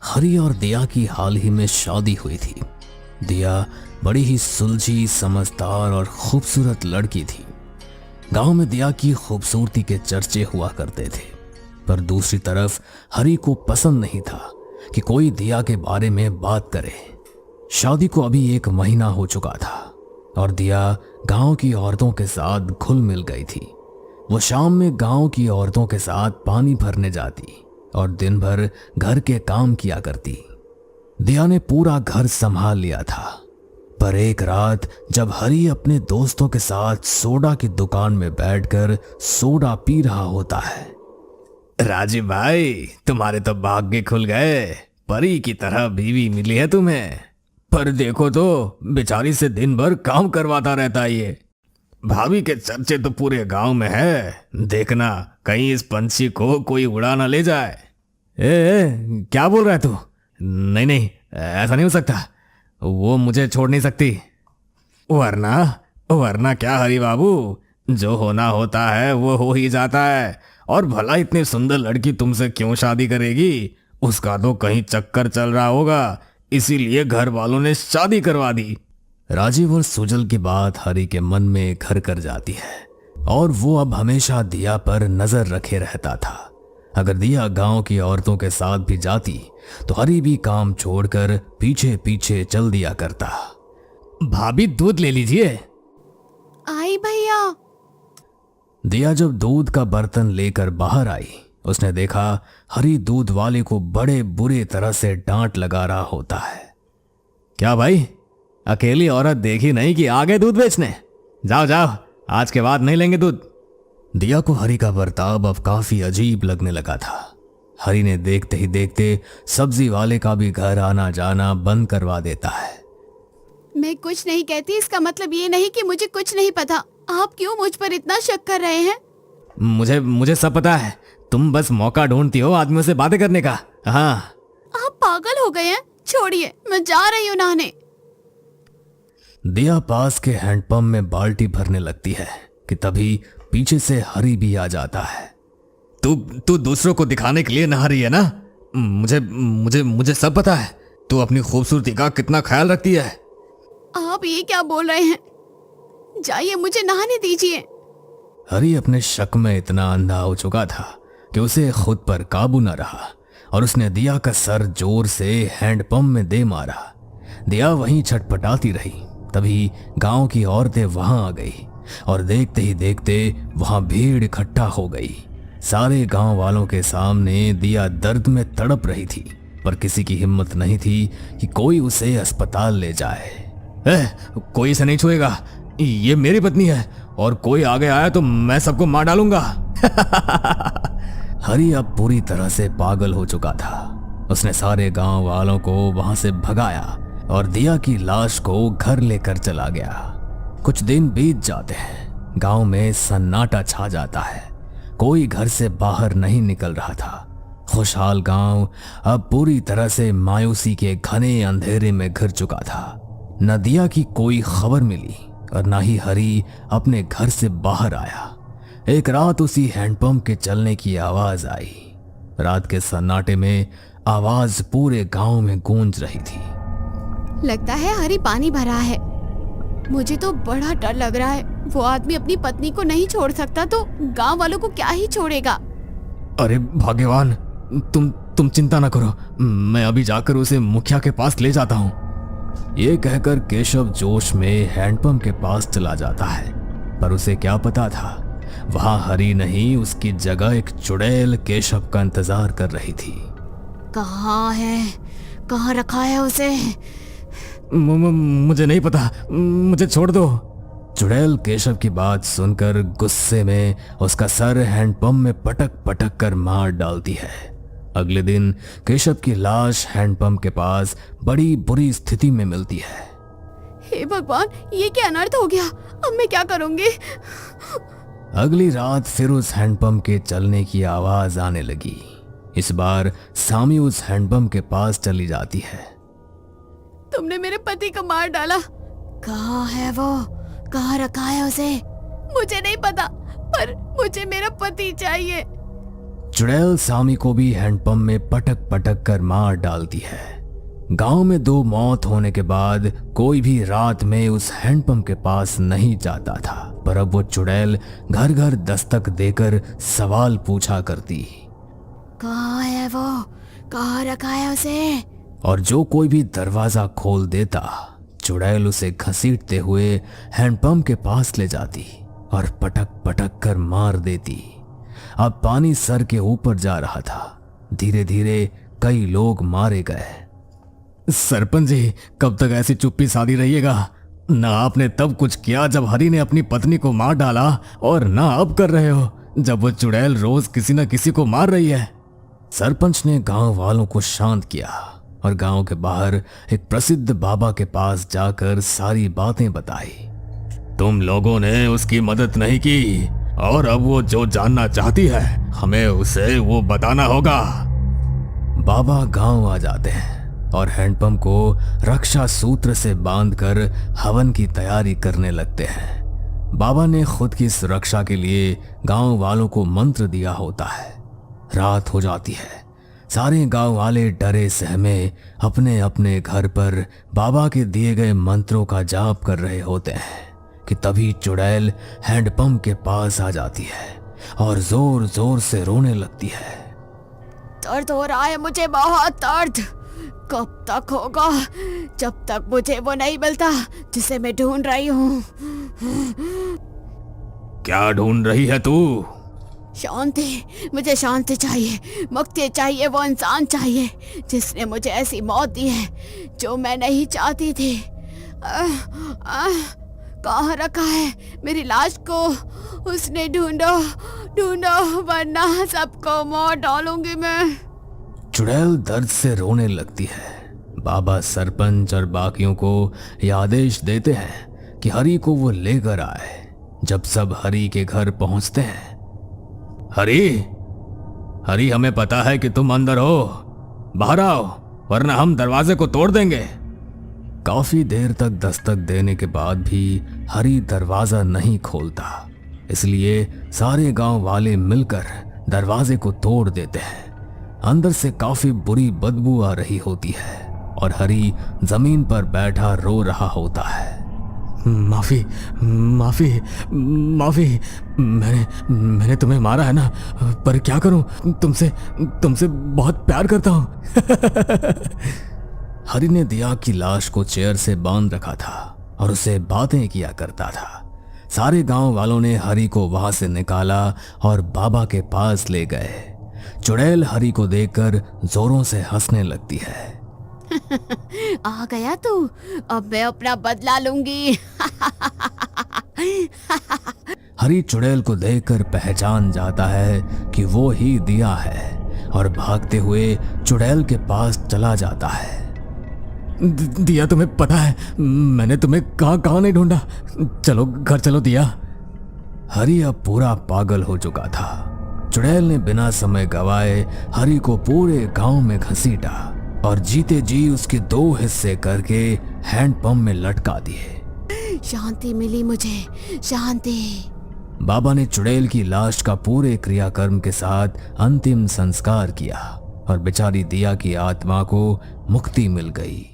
हरी और दिया की हाल ही में शादी हुई थी। दिया बड़ी ही सुलझी, समझदार और खूबसूरत लड़की थी। गांव में दिया की खूबसूरती के चर्चे हुआ करते थे, पर दूसरी तरफ हरी को पसंद नहीं था कि कोई दिया के बारे में बात करे। शादी को अभी 1 महीना हो चुका था और दिया गांव की औरतों के साथ घुल मिल गई थी। वो शाम में गांव की औरतों के साथ पानी भरने जाती और दिन भर घर के काम किया करती। दिया ने पूरा घर संभाल लिया था, पर एक रात जब हरी अपने दोस्तों के साथ सोडा की दुकान में बैठकर सोडा पी रहा होता है। राजीव भाई, तुम्हारे तो भाग्य खुल गए, परी की तरह बीवी मिली है तुम्हें। पर देखो तो बेचारी से दिन भर काम करवाता रहता है ये। भाभी के चर्चे तो पूरे गांव में है, देखना कहीं इस पंछी को कोई उड़ा ना ले जाए। क्या बोल रहा है तू? नहीं नहीं, ऐसा नहीं हो सकता, वो मुझे छोड़ नहीं सकती। वरना क्या हरी बाबू, जो होना होता है वो हो ही जाता है। और भला इतनी सुंदर लड़की तुमसे क्यों शादी करेगी? उसका तो कहीं चक्कर चल रहा होगा, इसीलिए घर वालों ने शादी करवा दी। राजीव और सुजल की बात हरी के मन में घर कर जाती है और वो अब हमेशा दिया पर नजर रखे रहता था। अगर दिया गांव की औरतों के साथ भी जाती तो हरी भी काम छोड़कर पीछे पीछे चल दिया करता। भाभी, दूध ले लीजिए। आई भैया। दिया जब दूध का बर्तन लेकर बाहर आई, उसने देखा हरी दूध वाले को बड़े बुरे तरह से डांट लगा रहा होता है। क्या भाई, अकेली औरत देखी नहीं कि आ गए दूध बेचने? जाओ जाओ, आज के बाद नहीं लेंगे दूध। दिया को हरी का बर्ताव अब काफी अजीब लगने लगा था। हरी ने देखते ही देखते सब्जी वाले का भी घर आना जाना बंद करवा देता है। मैं कुछ नहीं कहती, इसका मतलब ये नहीं कि मुझे कुछ नहीं पता। आप क्यों मुझ पर इतना शक कर रहे हैं? मुझे सब पता है, तुम बस मौका ढूंढती हो आदमियों से बातें करने का। हाँ, आप पागल हो गए हैं? छोड़िए, मैं जा रही हूँ नहाने। दिया पास के हैंडपंप में बाल्टी भरने लगती है कि तभी पीछे से हरी भी आ जाता है। तू दूसरों को दिखाने के लिए नहा रही है ना? मुझे सब पता है, तू अपनी खूबसूरती का कितना ख्याल रखती है। आप ये क्या बोल रहे हैं? जाइए, मुझे नहाने दीजिए। हरी अपने शक में इतना अंधा हो चुका था कि उसे खुद पर काबू न रहा और उसने दिया का सर जोर से हैंडपंप में दे मारा। दिया वहीं छटपटाती रही, तभी गांव की औरतें वहां आ गई और देखते ही देखते वहां भीड़ इकट्ठा हो गई। सारे गांव वालों के सामने दिया दर्द में तड़प रही थी, पर किसी की हिम्मत नहीं थी कि कोई उसे अस्पताल ले जाए। कोई इसे नहीं छुएगा, ये मेरी पत्नी है और कोई आगे आया तो मैं सबको मार डालूंगा। हरी अब पूरी तरह से पागल हो चुका था। उसने सारे गांव वालों को वहां से भगाया और दिया की लाश को घर लेकर चला गया। कुछ दिन बीत जाते हैं, गांव में सन्नाटा छा जाता है। कोई घर से बाहर नहीं निकल रहा था। खुशहाल गांव अब पूरी तरह से मायूसी के घने अंधेरे में घिर चुका था। न दिया की कोई खबर मिली और ना ही हरी अपने घर से बाहर आया। एक रात उसी हैंडपंप के चलने की आवाज आई। रात के सन्नाटे में आवाज पूरे गांव में गूंज रही थी। लगता है हरी पानी भरा है। मुझे तो बड़ा डर लग रहा है। वो आदमी अपनी पत्नी को नहीं छोड़ सकता तो गांव वालों को क्या ही छोड़ेगा। अरे भाग्यवान, तुम चिंता ना करो, मैं अभी जाकर उसे मुखिया के पास ले जाता हूँ। ये कहकर केशव जोश में हैंडपंप के पास चला जाता है, पर उसे क्या पता था वहां हरी नहीं, उसकी जगह एक चुड़ैल केशव का इंतजार कर रही थी। कहाँ है? कहाँ रखा है उसे? मुझे नहीं पता, मुझे छोड़ दो। चुड़ैल केशव की बात सुनकर गुस्से में उसका सर हैंडपंप में पटक पटक कर मार डालती है। अगले दिन केशव की लाश हैंडपंप के पास बड़ी बुरी स्थिति में मिलती है। हे भगवान, ये क्या अनर्थ हो गया? अब मैं क्या करूंगी? अगली रात फिर उस हैंडपंप के चलने की आवाज आने लगी। इस बार सामी उस हैंडपंप के पास चली जाती है। तुमने मेरे पति को मार डाला। कहाँ है वो? कहाँ रखा है उसे? मुझे नहीं पता, पर मुझे मेरा पति चाहिए। चुड़ैल सामी को भी हैंडपंप में पटक पटक कर मार डालती है। गांव में 2 मौत होने के बाद कोई भी रात में उस हैंडपंप के पास नहीं जाता था, पर अब वो चुड़ैल घर घर दस्तक देकर सवाल पूछा करती। कहाँ है वो? कहाँ रखा है उसे? और जो कोई भी दरवाजा खोल देता, चुड़ैल उसे घसीटते हुए हैंडपंप के पास ले जाती और पटक पटक कर मार देती। अब पानी सर के ऊपर जा रहा था। धीरे धीरे कई लोग मारे गए। सरपंच जी, कब तक ऐसी चुप्पी साधी रहिएगा? ना आपने तब कुछ किया जब हरी ने अपनी पत्नी को मार डाला, और ना अब कर रहे हो जब वो चुड़ैल रोज किसी न किसी को मार रही है। सरपंच ने गांव वालों को शांत किया और गांव के बाहर एक प्रसिद्ध बाबा के पास जाकर सारी बातें बताई। तुम लोगों ने उसकी मदद नहीं की, और अब वो जो जानना चाहती है हमें उसे वो बताना होगा। बाबा गांव आ जाते हैं और हैंडपंप को रक्षा सूत्र से बांधकर हवन की तैयारी करने लगते हैं। बाबा ने खुद की सुरक्षा के लिए गांव वालों को मंत्र दिया होता है। रात हो जाती है। सारे गांव वाले डरे सहमे अपने अपने घर पर बाबा के दिए गए मंत्रों का जाप कर रहे होते हैं कि तभी चुड़ैल हैंडपंप के पास आ जाती है और जोर जोर से रोने लगती है। दर्द हो रहा है मुझे, बहुत दर्द। कब तक होगा? जब तक मुझे वो नहीं मिलता जिसे मैं ढूंढ रही हूँ। क्या ढूंढ रही है तू? शांति, मुझे शांति चाहिए, मुक्ति चाहिए। वो इंसान चाहिए जिसने मुझे ऐसी मौत दी है जो मैं नहीं चाहती थी। कहाँ रखा है मेरी लाश को? उसने ढूंढो ढूंढो, वरना सबको मार डालूंगी मैं। चुड़ैल दर्द से रोने लगती है। बाबा सरपंच और बाकियों को यह आदेश देते हैं कि हरी को वो लेकर आए। जब सब हरी के घर पहुंचते हैं, हरी, हरी, हमें पता है कि तुम अंदर हो, बाहर आओ वरना हम दरवाजे को तोड़ देंगे। काफी देर तक दस्तक देने के बाद भी हरी दरवाजा नहीं खोलता, इसलिए सारे गांव वाले मिलकर दरवाजे को तोड़ देते हैं। अंदर से काफी बुरी बदबू आ रही होती है और हरी जमीन पर बैठा रो रहा होता है। माफी माफी माफी, मैंने तुम्हें मारा है ना, पर क्या करूं, तुमसे बहुत प्यार करता हूं। हरी ने दिया की लाश को चेयर से बांध रखा था और उसे बातें किया करता था। सारे गांव वालों ने हरी को वहां से निकाला और बाबा के पास ले गए। चुड़ैल हरी को देखकर जोरों से हंसने लगती है। आ गया तू, अब मैं अपना बदला लूंगी। हरी चुड़ैल को देखकर पहचान जाता है कि वो ही दिया है और भागते हुए चुड़ैल के पास चला जाता है। दिया, तुम्हें पता है मैंने तुम्हें कहां नहीं ढूंढा? चलो घर चलो दिया। हरी अब पूरा पागल हो चुका था। चुड़ैल ने बिना समय गवाए हरी को पूरे गांव में घसीटा और जीते जी उसके 2 हिस्से करके हैंडपंप में लटका दिए। शांति मिली मुझे, शांति। बाबा ने चुड़ैल की लाश का पूरे क्रियाकर्म के साथ अंतिम संस्कार किया और बेचारी दिया की आत्मा को मुक्ति मिल गई।